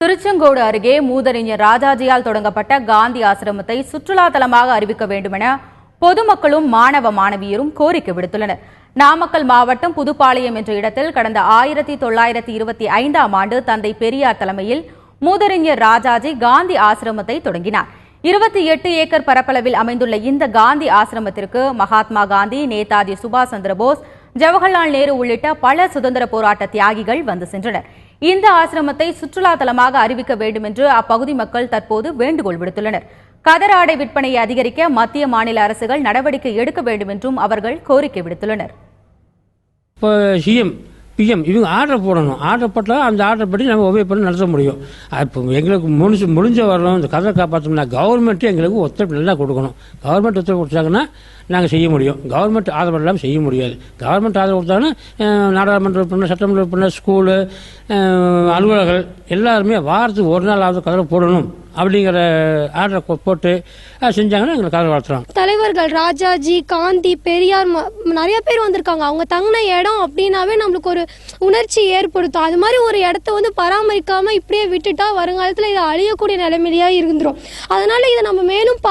திருச்செங்கோடு அருகே மூதறிஞர் ராஜாஜியால் தொடங்கப்பட்ட காந்தி ஆசிரமத்தை சுற்றுலா தலமாக அறிவிக்க வேண்டுமென பொதுமக்களும் மாணவ மாணவியரும் கோரிக்கை விடுத்துள்ளனர். நாமக்கல் மாவட்டம் புதுப்பாளையம் என்ற இடத்தில் கடந்த 1925ஆம் ஆண்டு தந்தை பெரியார் தலைமையில் மூதறிஞர் ராஜாஜி காந்தி ஆசிரமத்தை தொடங்கினார். 28 ஏக்கர் பரப்பளவில் அமைந்துள்ள இந்த காந்தி ஆசிரமத்திற்கு மகாத்மா காந்தி, நேதாஜி சுபாஷ் சந்திரபோஸ், ஜவஹர்லால் நேரு உள்ளிட்ட பல சுதந்திர போராட்ட தியாகிகள் வந்து சென்றனர். இந்த ஆசிரமத்தை சுற்றுலா தலமாக அறிவிக்க வேண்டும் என்று அப்பகுதி மக்கள் தற்போது வேண்டுகோள் விடுத்துள்ளனர். கதர் ஆடை விற்பனையை அதிகரிக்க மத்திய மாநில அரசுகள் நடவடிக்கை எடுக்க வேண்டும் என்றும் அவர்கள் கோரிக்கை விடுத்துள்ளனர். இப்போ சிஎம் பிஎம் இவங்க ஆர்டர் போடணும். ஆர்டர் போட்டால் அந்த ஆர்டர் படி நம்ம ஒபே பண்ணி நடத்த முடியும். இப்போ எங்களுக்கு முடிஞ்ச வரணும். இந்த கதை காப்பாற்றோம்னா கவர்மெண்ட்டு எங்களுக்கு ஒத்துழைப்பு நல்லா கொடுக்கணும். கவர்மெண்ட் ஒத்துழைப்பு கொடுத்தாங்கன்னா நாங்கள் செய்ய முடியும். கவர்மெண்ட் ஆதரவு இல்லாமல் செய்ய முடியாது. கவர்மெண்ட் ஆதரவு கொடுத்தாங்கன்னா நாடாளுமன்ற உறுப்பினர், சட்டமன்ற உறுப்பினர், ஸ்கூலு, அலுவலர்கள் எல்லாருமே வாரத்துக்கு ஒரு நாளாவது கதவை போடணும் அப்படிங்கிற ஆர்டரை போட்டு செஞ்சாங்கன்னா எங்களை கதவை வளர்த்துறோம். தலைவர்கள் ராஜாஜி, காந்தி, பெரியார் நிறைய பேர் வந்திருக்காங்க. அவங்க தங்கின இடம் அப்படின்னாவே நம்மளுக்கு ஒரு உணர்ச்சி ஏற்படுத்தும். அது மாதிரி ஒரு இடத்த பராமரிக்காம இப்படியே விட்டுட்டா வருங்காலத்தில் இது அழியக்கூடிய நிலைமையிலேயே இருந்துரும். அதனால இதை நம்ம மேலும்